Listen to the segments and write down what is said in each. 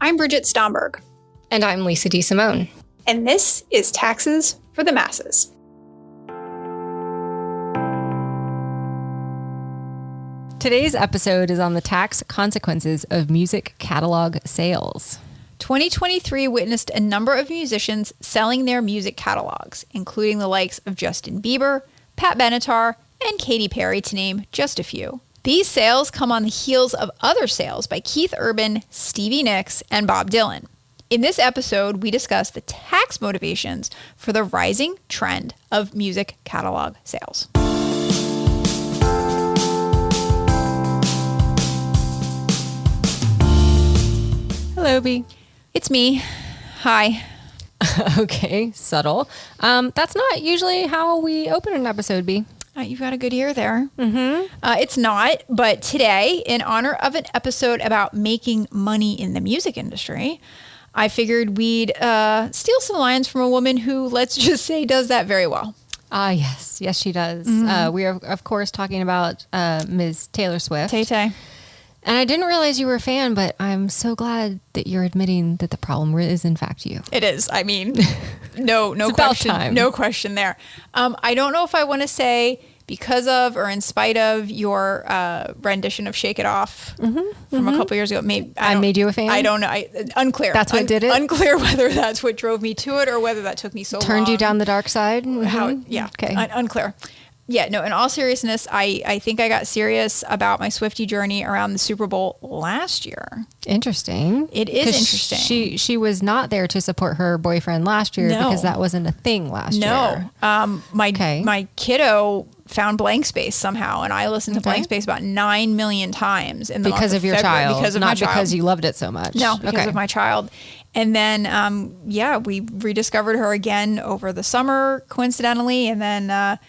I'm Bridget Stomberg. And I'm Lisa D. Simone. And this is Taxes for the Masses. Today's episode is on the tax consequences of music catalog sales. 2023 witnessed a number of musicians selling their music catalogs, including the likes of Justin Bieber, Pat Benatar, and Katy Perry, to name just a few. These sales come on the heels of other sales by Keith Urban, Stevie Nicks, and Bob Dylan. In this episode, we discuss the tax motivations for the rising trend of music catalog sales. Hello, B. It's me. Hi. Okay, subtle. That's not usually how we open an episode, B. You've got a good ear there. It's not, but today, in honor of an episode about making money in the music industry, I figured we'd steal some lines from a woman who, let's just say, does that very well. Yes, she does. We are, of course, talking about Ms. Taylor Swift. Tay-Tay. And I didn't realize you were a fan, but I'm so glad that you're admitting that the problem is, in fact, you. It is. I mean, no It's question. about time. No question there. I don't know if I want to say because of or in spite of your rendition of "Shake It Off" from a couple years ago. Maybe I made you a fan? I don't know. Unclear. That's what did it? Unclear whether that's what drove me to it or whether that took me so long. Turned you down the dark side? Yeah. Okay. Unclear. Yeah, no, in all seriousness, I think I got serious about my Swiftie journey around the Super Bowl last year. Interesting. It is interesting. She was not there to support her boyfriend last year because that wasn't a thing last year. My kiddo found Blank Space somehow, and I listened to Blank Space about 9 million times in the because month of your child, because of not my child. because you loved it so much. No, because of my child. And then, we rediscovered her again over the summer, coincidentally, and then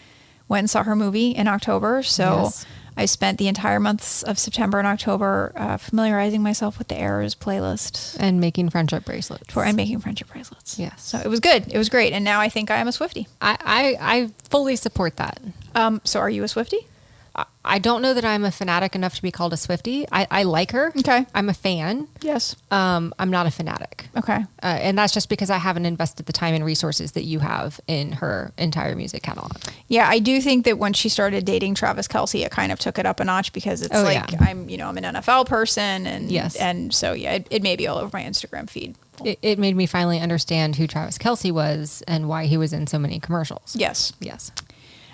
went and saw her movie in October. So Yes. I spent the entire months of September and October familiarizing myself with the Errors playlist. And making friendship bracelets. And making friendship bracelets. Yes. So it was good. It was great. And now I think I am a Swiftie. I fully support that. So are you a Swiftie? I don't know that I'm a fanatic enough to be called a Swiftie. I like her. Okay. I'm a fan. Yes. I'm not a fanatic. Okay. And that's just because I haven't invested the time and resources that you have in her entire music catalog. Yeah, I do think that when she started dating Travis Kelce, it kind of took it up a notch because it's I'm an NFL person and Yes. And so it may be all over my Instagram feed. It made me finally understand who Travis Kelce was and why he was in so many commercials. Yes. Yes.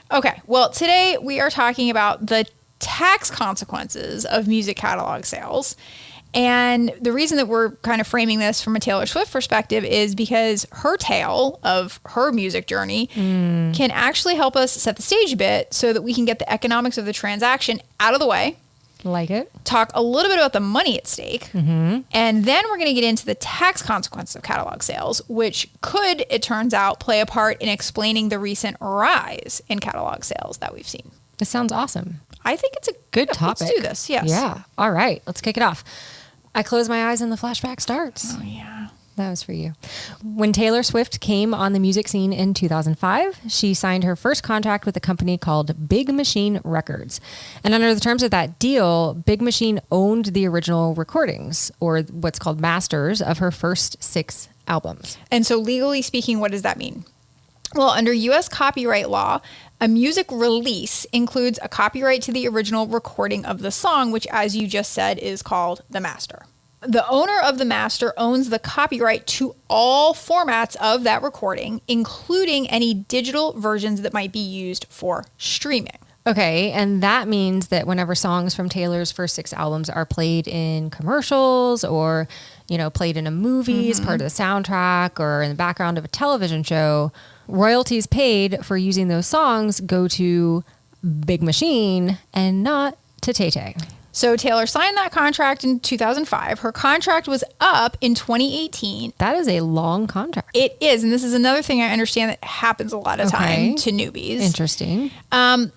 Okay, well, today we are talking about the tax consequences of music catalog sales. And the reason that we're kind of framing this from a Taylor Swift perspective is because her tale of her music journey can actually help us set the stage a bit so that we can get the economics of the transaction out of the way. Like it. Talk a little bit about the money at stake, and then we're going to get into the tax consequences of catalog sales, which could, it turns out, play a part in explaining the recent rise in catalog sales that we've seen. This sounds awesome. I think it's a Good topic. Let's do this, yes. Yeah. All right. Let's kick it off. I close my eyes and the flashback starts. Oh, yeah. That was for you. When Taylor Swift came on the music scene in 2005, she signed her first contract with a company called Big Machine Records. And under the terms of that deal, Big Machine owned the original recordings, or what's called masters, of her first 6 albums. And so legally speaking, what does that mean? Well, under U.S. copyright law, a music release includes a copyright to the original recording of the song, which, as you just said, is called the master. The owner of the master owns the copyright to all formats of that recording, including any digital versions that might be used for streaming. Okay, and that means that whenever songs from Taylor's first 6 albums are played in commercials or, played in a movie as part of the soundtrack or in the background of a television show, royalties paid for using those songs go to Big Machine and not to Tay-Tay. So Taylor signed that contract in 2005. Her contract was up in 2018. That is a long contract. It is. And this is another thing I understand that happens a lot of time to newbies. Interesting.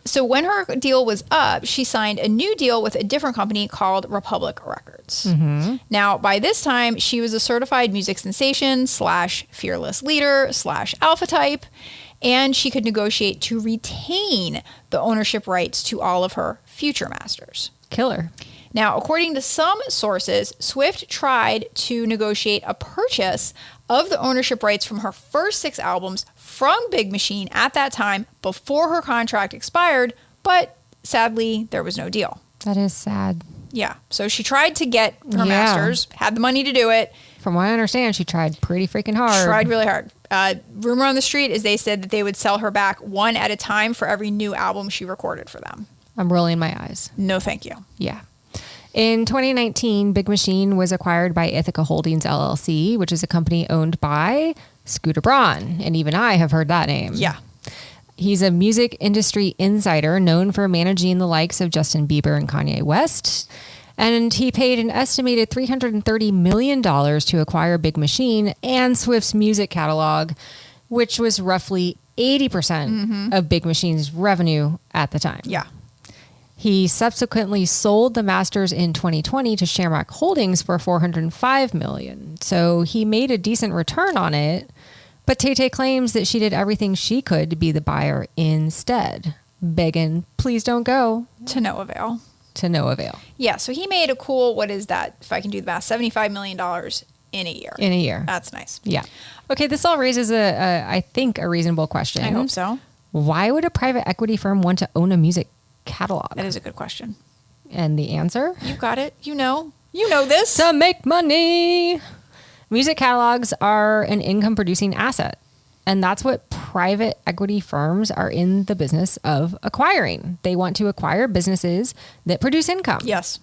So when her deal was up, she signed a new deal with a different company called Republic Records. Mm-hmm. Now, by this time, she was a certified music sensation / fearless leader / alpha type. And she could negotiate to retain the ownership rights to all of her future masters. Killer. Now, according to some sources, Swift tried to negotiate a purchase of the ownership rights from her first 6 albums from Big Machine at that time before her contract expired, but sadly, there was no deal. That is sad. Yeah. So she tried to get her masters, had the money to do it. From what I understand, she tried pretty freaking hard. Tried really hard. Rumor on the street is they said that they would sell her back one at a time for every new album she recorded for them. I'm rolling my eyes. No, thank you. Yeah. In 2019, Big Machine was acquired by Ithaca Holdings LLC, which is a company owned by Scooter Braun. And even I have heard that name. Yeah. He's a music industry insider known for managing the likes of Justin Bieber and Kanye West. And he paid an estimated $330 million to acquire Big Machine and Swift's music catalog, which was roughly 80% of Big Machine's revenue at the time. Yeah. He subsequently sold the masters in 2020 to Shamrock Holdings for $405 million. So he made a decent return on it. But Tay-Tay claims that she did everything she could to be the buyer instead, begging, please don't go. To no avail. To no avail. Yeah, so he made a cool, what is that, if I can do the math, $75 million in a year. In a year. That's nice. Yeah. Okay, this all raises, I think, a reasonable question. I hope so. Why would a private equity firm want to own a music catalog? That is a good question. And the answer? You got it. You know this. To make money. Music catalogs are an income-producing asset, and that's what private equity firms are in the business of acquiring. They want to acquire businesses that produce income. Yes.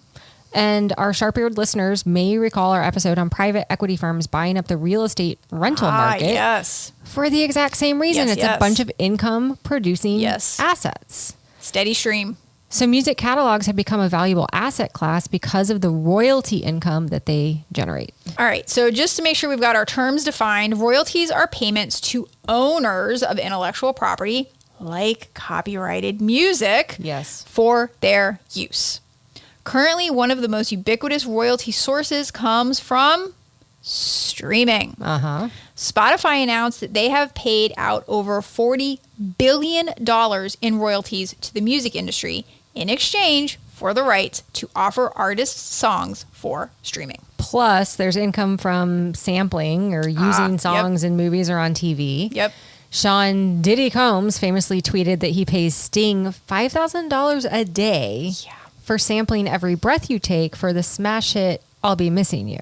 And our sharp-eared listeners may recall our episode on private equity firms buying up the real estate rental market. Yes. For the exact same reason. Yes, it's a bunch of income-producing assets. Steady stream. So music catalogs have become a valuable asset class because of the royalty income that they generate. All right. So just to make sure we've got our terms defined, royalties are payments to owners of intellectual property, like copyrighted music, Yes. for their use. Currently, one of the most ubiquitous royalty sources comes from streaming. Uh-huh. Spotify announced that they have paid out over $40 billion in royalties to the music industry in exchange for the right to offer artists songs for streaming. Plus, there's income from sampling or using songs in movies or on TV. Yep. Sean Diddy Combs famously tweeted that he pays Sting $5,000 a day for sampling Every Breath You Take for the smash hit I'll Be Missing You.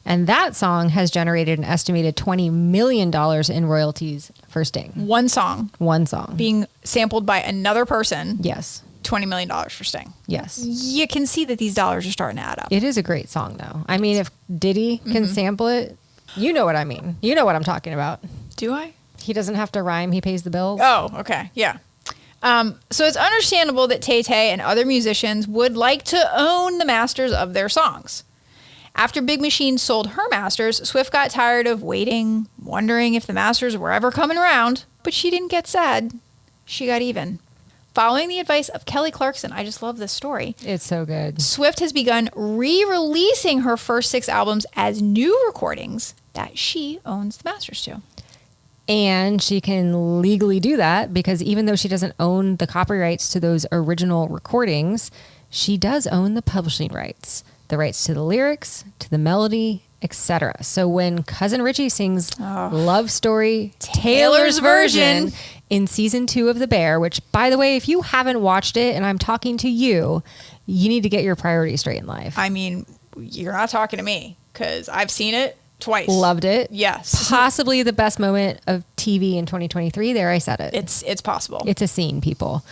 And that song has generated an estimated $20 million in royalties for Sting. One song One song. being sampled by another person. Yes. $20 million for Sting. Yes. You can see that these dollars are starting to add up. It is a great song, though. I mean, if Diddy can sample it, you know what I mean. You know what I'm talking about. Do I? He doesn't have to rhyme. He pays the bills. Oh, okay. Yeah. So it's understandable that Tay-Tay and other musicians would like to own the masters of their songs. After Big Machine sold her masters, Swift got tired of waiting, wondering if the masters were ever coming around, but she didn't get sad. She got even. Following the advice of Kelly Clarkson, I just love this story. It's so good. Swift has begun re-releasing her first 6 albums as new recordings that she owns the masters to. And she can legally do that because even though she doesn't own the copyrights to those original recordings, she does own the publishing rights, the rights to the lyrics, to the melody, etc. So when Cousin Richie sings Love Story, Taylor's version in season 2 of The Bear, which, by the way, if you haven't watched it and I'm talking to you, you need to get your priorities straight in life. I mean, you're not talking to me because I've seen it twice. Loved it. Yes. Possibly the best moment of TV in 2023. There, I said it. It's possible. It's a scene, people.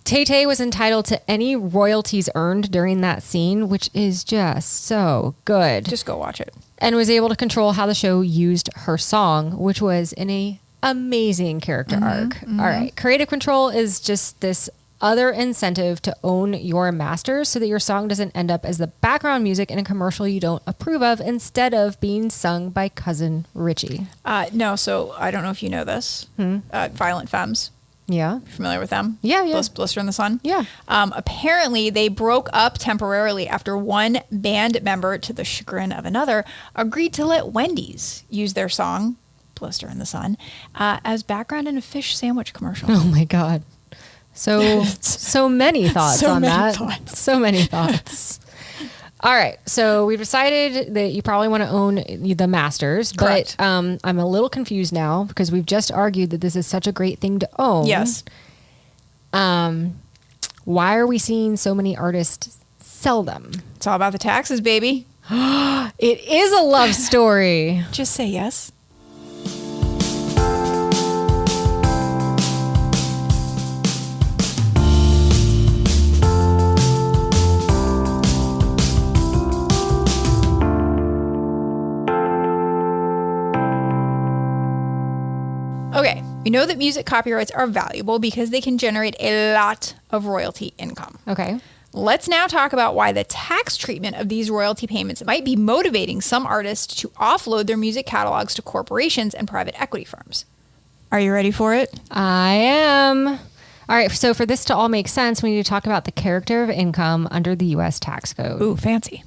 Tay-Tay was entitled to any royalties earned during that scene, which is just so good. Just go watch it. And was able to control how the show used her song, which was in a amazing character arc. All right. Creative control is just this other incentive to own your masters so that your song doesn't end up as the background music in a commercial you don't approve of instead of being sung by Cousin Richie. No, so I don't know if you know this. Violent Femmes. Yeah. Familiar with them? Yeah. Blister in the Sun? Yeah. Apparently, they broke up temporarily after one band member, to the chagrin of another, agreed to let Wendy's use their song, Blister in the Sun, as background in a fish sandwich commercial. Oh, my God. So many thoughts So on many that. thoughts. So many thoughts. All right. So we've decided that you probably want to own the masters, Correct. but I'm a little confused now because we've just argued that this is such a great thing to own. Yes. Why are we seeing so many artists sell them? It's all about the taxes, baby. It is a love story. Just say yes. Okay, we know that music copyrights are valuable because they can generate a lot of royalty income. Okay. Let's now talk about why the tax treatment of these royalty payments might be motivating some artists to offload their music catalogs to corporations and private equity firms. Are you ready for it? I am. All right. So for this to all make sense, we need to talk about the character of income under the U.S. tax code. Ooh, fancy.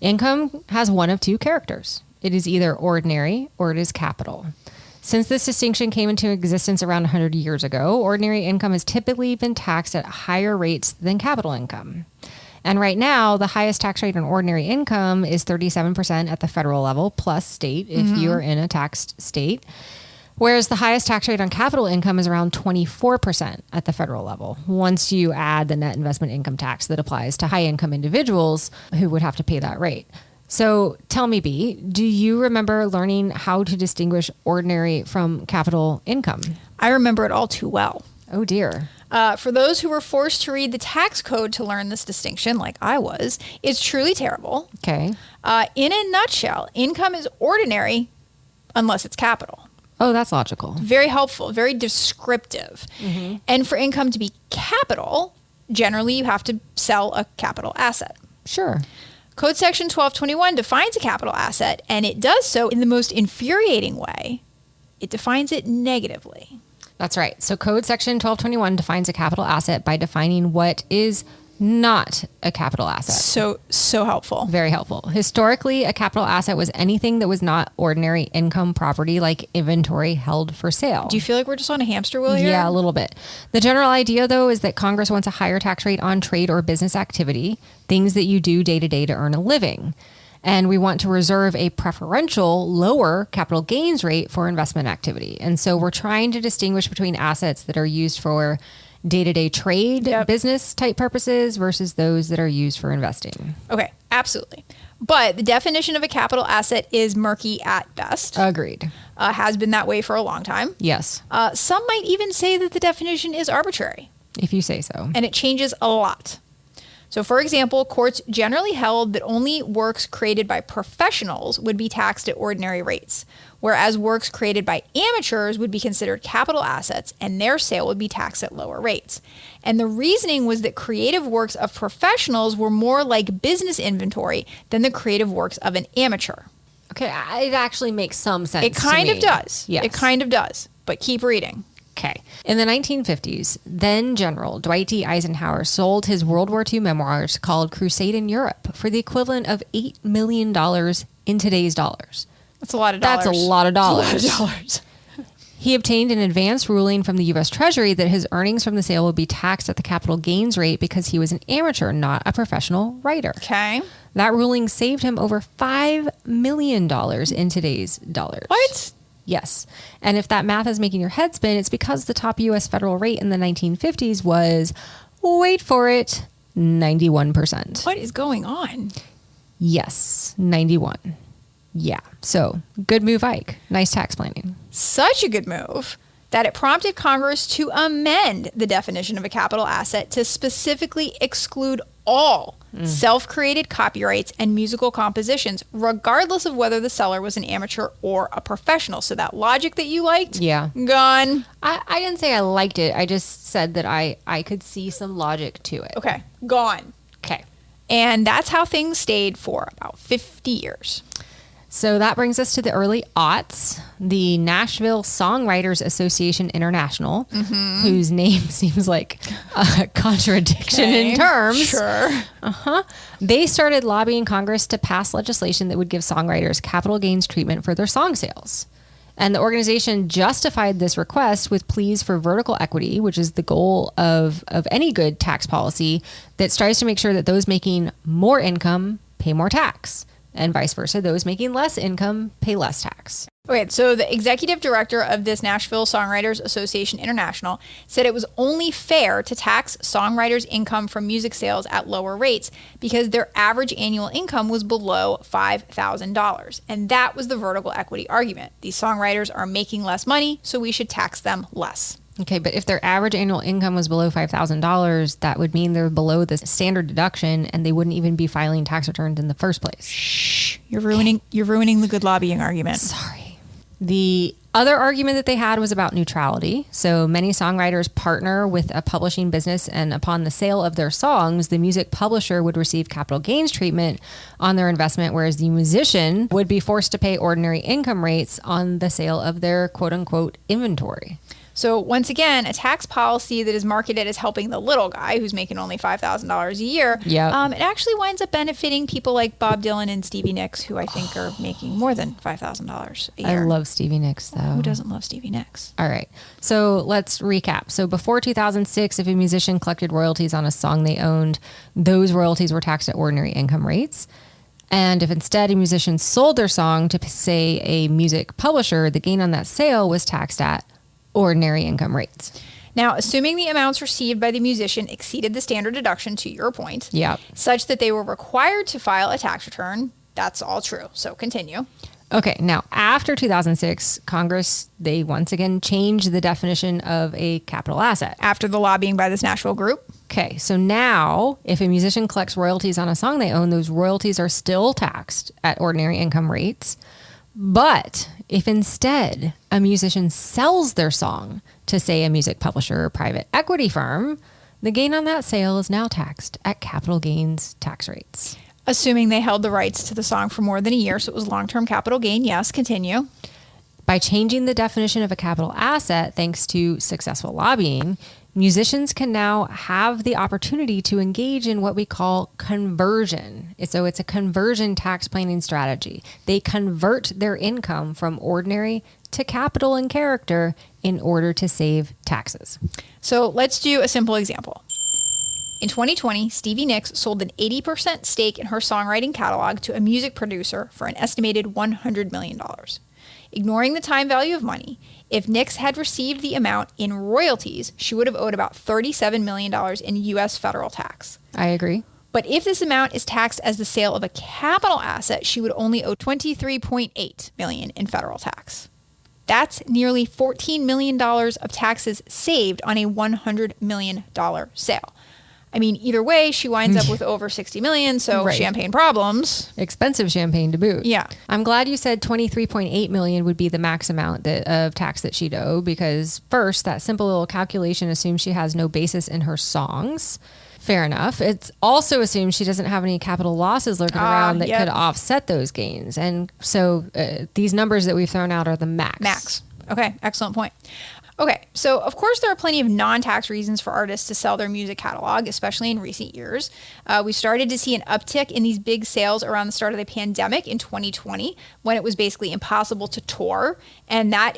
Income has one of two characters. It is either ordinary or it is capital. Since this distinction came into existence around 100 years ago, ordinary income has typically been taxed at higher rates than capital income. And right now, the highest tax rate on ordinary income is 37% at the federal level, plus state if you are in a taxed state. Whereas the highest tax rate on capital income is around 24% at the federal level, once you add the net investment income tax that applies to high income individuals who would have to pay that rate. So tell me, B, do you remember learning how to distinguish ordinary from capital income? I remember it all too well. Oh, dear. For those who were forced to read the tax code to learn this distinction, like I was, it's truly terrible. Okay. In a nutshell, income is ordinary unless it's capital. Oh, that's logical. Very helpful, very descriptive. And for income to be capital, generally you have to sell a capital asset. Sure. Code section 1221 defines a capital asset, and it does so in the most infuriating way. It defines it negatively. That's right. So Code Section 1221 defines a capital asset by defining what is not a capital asset. So helpful. Very helpful. Historically, a capital asset was anything that was not ordinary income property like inventory held for sale. Do you feel like we're just on a hamster wheel here? Yeah, a little bit. The general idea, though, is that Congress wants a higher tax rate on trade or business activity, things that you do day to day to earn a living. And we want to reserve a preferential lower capital gains rate for investment activity. And so we're trying to distinguish between assets that are used for day-to-day trade, business type purposes versus those that are used for investing. Okay, absolutely. But the definition of a capital asset is murky at best. Agreed. Has been that way for a long time. Yes. Some might even say that the definition is arbitrary. If you say so. And it changes a lot. So, for example, courts generally held that only works created by professionals would be taxed at ordinary rates, whereas works created by amateurs would be considered capital assets and their sale would be taxed at lower rates. And the reasoning was that creative works of professionals were more like business inventory than the creative works of an amateur. Okay, it actually makes some sense. It kind of does. Yes. It kind of does. But keep reading. Okay. In the 1950s, then General Dwight D. Eisenhower sold his World War II memoirs called Crusade in Europe for the equivalent of $8 million in today's dollars. That's a lot of dollars. That's a lot of dollars. That's a lot of dollars. He obtained an advance ruling from the U.S. Treasury that his earnings from the sale would be taxed at the capital gains rate because he was an amateur, not a professional writer. Okay. That ruling saved him over $5 million in today's dollars. What? Yes. And if that math is making your head spin, it's because the top U.S. federal rate in the 1950s was, wait for it, 91%. What is going on? Yes, 91. Yeah. So good move, Ike. Nice tax planning. Such a good move that it prompted Congress to amend the definition of a capital asset to specifically exclude all self-created copyrights and musical compositions, regardless of whether the seller was an amateur or a professional. So that logic that you liked, Yeah. gone. I didn't say I liked it. I just said that I could see some logic to it. Okay, gone. Okay. And that's how things stayed for about 50 years. So that brings us to the early aughts. The Nashville Songwriters Association International, whose name seems like a contradiction in terms. Sure. They started lobbying Congress to pass legislation that would give songwriters capital gains treatment for their song sales. And the organization justified this request with pleas for vertical equity, which is the goal of any good tax policy that strives to make sure that those making more income pay more tax, and vice versa, those making less income pay less tax. Okay, so the executive director of this Nashville Songwriters Association International said it was only fair to tax songwriters' income from music sales at lower rates because their average annual income was below $5,000. And that was the vertical equity argument. These songwriters are making less money, so we should tax them less. Okay, but if their average annual income was below $5,000, that would mean they're below the standard deduction and they wouldn't even be filing tax returns in the first place. Shh, you're ruining the good lobbying argument. Sorry. The other argument that they had was about neutrality. So many songwriters partner with a publishing business, and upon the sale of their songs, the music publisher would receive capital gains treatment on their investment, whereas the musician would be forced to pay ordinary income rates on the sale of their quote unquote inventory. So once again, a tax policy that is marketed as helping the little guy who's making only $5,000 a year, it actually winds up benefiting people like Bob Dylan and Stevie Nicks, who I think are making more than $5,000 a year. I love Stevie Nicks, though. Who doesn't love Stevie Nicks? All right. So let's recap. So before 2006, if a musician collected royalties on a song they owned, those royalties were taxed at ordinary income rates. And if instead a musician sold their song to, say, a music publisher, the gain on that sale was taxed at ordinary income rates. Now, assuming the amounts received by the musician exceeded the standard deduction, to your point, Yep. such that they were required to file a tax return, that's all true. So continue. Okay, now after 2006, Congress, they once again changed the definition of a capital asset. After the lobbying by this Nashville group? Okay, so now if a musician collects royalties on a song they own, those royalties are still taxed at ordinary income rates. But if instead a musician sells their song to, say, a music publisher or private equity firm, the gain on that sale is now taxed at capital gains tax rates. Assuming they held the rights to the song for more than a year, so it was long-term capital gain. Yes, continue. By changing the definition of a capital asset, thanks to successful lobbying, musicians can now have the opportunity to engage in what we call conversion. So it's a conversion tax planning strategy. They convert their income from ordinary to capital and character in order to save taxes. So let's do a simple example. In 2020, Stevie Nicks sold an 80% stake in her songwriting catalog to a music producer for an estimated $100 million. Ignoring the time value of money, if Nicks had received the amount in royalties, she would have owed about $37 million in U.S. federal tax. I agree. But if this amount is taxed as the sale of a capital asset, she would only owe $23.8 million in federal tax. That's nearly $14 million of taxes saved on a $100 million sale. I mean, either way, she winds up with over 60 million, so Right. champagne problems. Expensive champagne to boot. Yeah. I'm glad you said 23.8 million would be the max amount of tax that she'd owe, because first, that simple little calculation assumes she has no basis in her songs. Fair enough. It also assumes she doesn't have any capital losses lurking around that could offset those gains. And so these numbers that we've thrown out are the max. Max. Okay, excellent point. Okay, so of course there are plenty of non-tax reasons for artists to sell their music catalog, especially in recent years. We started to see an uptick in these big sales around the start of the pandemic in 2020, when it was basically impossible to tour, and that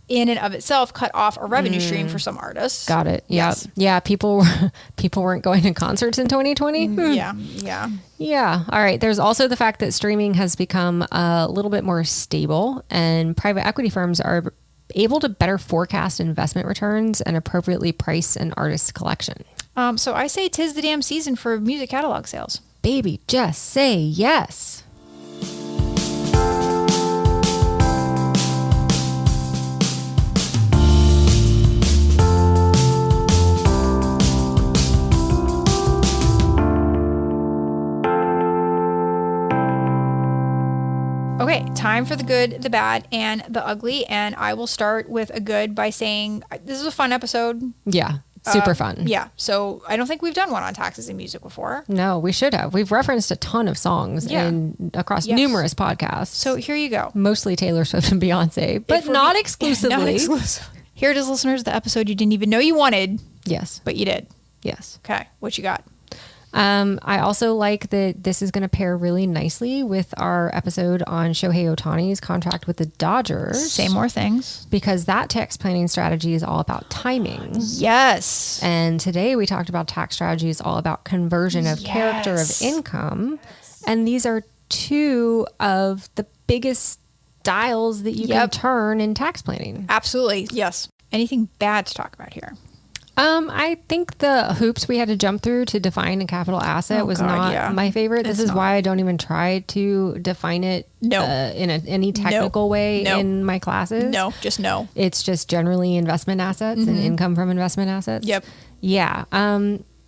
in and of itself cut off a revenue stream for some artists. Got it. Yeah. Yes. Yeah. People weren't going to concerts in 2020. Yeah. All right. There's also the fact that streaming has become a little bit more stable, and private equity firms are able to better forecast investment returns and appropriately price an artist's collection. So I say 'tis the damn season for music catalog sales. Baby, just say yes. Okay, time for the good, the bad, and the ugly. And I will start with a good by saying this is a fun episode. Yeah. Super fun. Yeah. So I don't think we've done one on taxes and music before. No, we should have. We've referenced a ton of songs across numerous podcasts. So here you go. Mostly Taylor Swift and Beyonce, but not exclusively. Not exclusive. Here it is, listeners, the episode you didn't even know you wanted. Yes. But you did. Yes. Okay. What you got? I also like that this is going to pair really nicely with our episode on Shohei Ohtani's contract with the Dodgers. Say more things. Because that tax planning strategy is all about timing. Yes. And today we talked about tax strategies all about conversion of character of income. And these are two of the biggest dials that you can turn in tax planning. Absolutely. Yes. Anything bad to talk about here? I think the hoops we had to jump through to define a capital asset was not my favorite. This is why I don't even try to define it in any technical way in my classes. No, just no. It's just generally investment assets and income from investment assets. Yep. Yeah.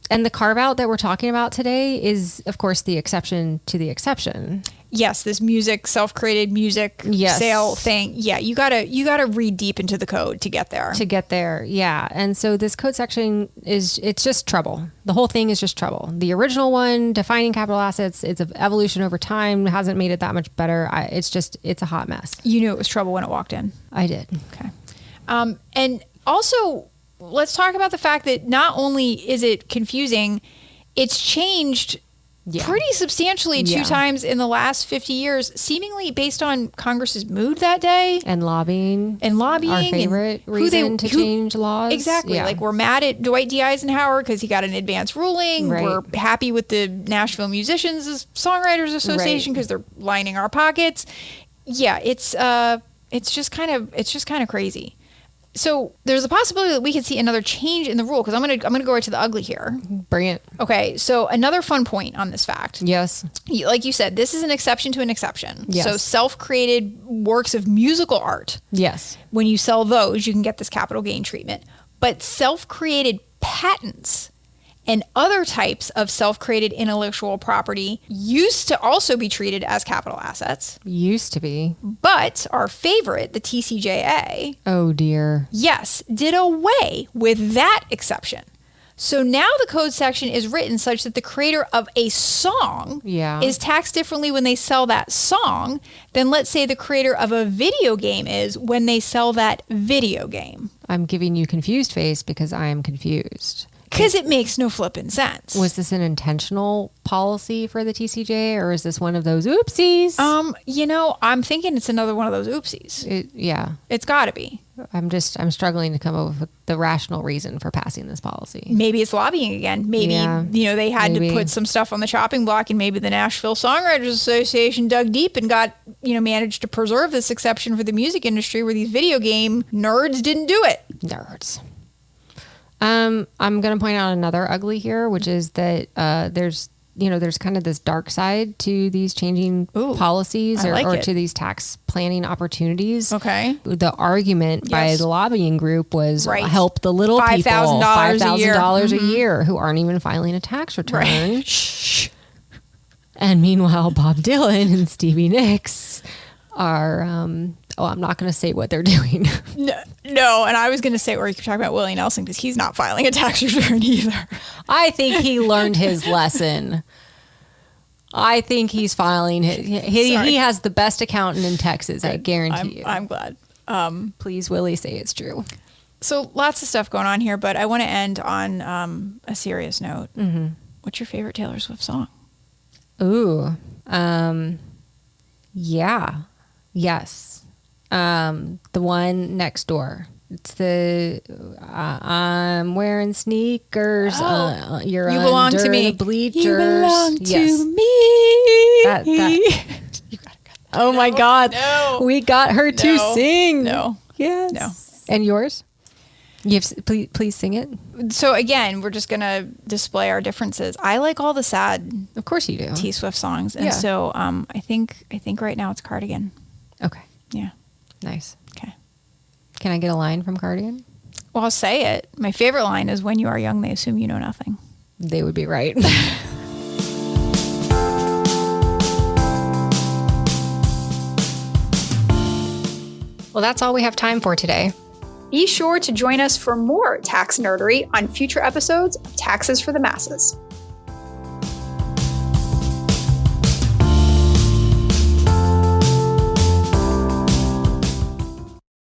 And the carve out that we're talking about today is, of course, the exception to the exception. Yes, this music, self-created music sale thing. Yeah, you gotta read deep into the code to get there. Yeah. And so this code section it's just trouble. The whole thing is just trouble. The original one, defining capital assets, it's an evolution over time, hasn't made it that much better. It's a hot mess. You knew it was trouble when it walked in. I did. Okay. And also, let's talk about the fact that not only is it confusing, it's changed pretty substantially two times in the last 50 years, seemingly based on Congress's mood that day. And lobbying. Our favorite reason to change laws. Exactly. Yeah. Like, we're mad at Dwight D. Eisenhower because he got an advance ruling. Right. We're happy with the Nashville Musicians Songwriters Association because they're lining our pockets. Yeah, it's just kind of crazy. So there's a possibility that we could see another change in the rule, because I'm gonna go right to the ugly here. Bring it. Okay, so another fun point on this fact. Yes. Like you said, this is an exception to an exception. Yes. So self-created works of musical art. Yes. When you sell those, you can get this capital gain treatment. But self-created patents and other types of self-created intellectual property used to also be treated as capital assets. Used to be. But our favorite, the TCJA, oh dear, yes, did away with that exception. So now the code section is written such that the creator of a song is taxed differently when they sell that song than, let's say, the creator of a video game is when they sell that video game. I'm giving you confused face because I am confused. Because it makes no flipping sense. Was this an intentional policy for the TCJ, or is this one of those oopsies? I'm thinking it's another one of those oopsies. It's got to be. I'm struggling to come up with the rational reason for passing this policy. Maybe it's lobbying again. Maybe, they had to put some stuff on the chopping block, and maybe the Nashville Songwriters Association dug deep and managed to preserve this exception for the music industry where these video game nerds didn't do it. Nerds. I'm going to point out another ugly here, which is that there's kind of this dark side to these changing policies or to these tax planning opportunities. Okay. The argument by the lobbying group was help the little people, $5,000 a year who aren't even filing a tax return. Right. Shh. And meanwhile, Bob Dylan and Stevie Nicks are... I'm not going to say what they're doing. No, and I was going to say, or you could talk about Willie Nelson because he's not filing a tax return either. I think he learned his lesson. I think he's filing. He has the best accountant in Texas. I guarantee you. I'm glad. Please, Willie, say it's true. So lots of stuff going on here, but I want to end on a serious note. Mm-hmm. What's your favorite Taylor Swift song? Ooh, yes. The one next door. It's the I'm wearing sneakers. You belong to me. The bleachers. You belong to me. You gotta cut that. Oh my God! No. We got her to sing. No. Yes. No. And yours? Please sing it. So again, we're just gonna display our differences. I like all the sad, of course you do, T Swift songs, and so I think right now it's Cardigan. Okay. Yeah. Nice. Okay. Can I get a line from Cardigan? Well, I'll say it. My favorite line is, "When you are young, they assume you know nothing." They would be right. Well, that's all we have time for today. Be sure to join us for more tax nerdery on future episodes of Taxes for the Masses.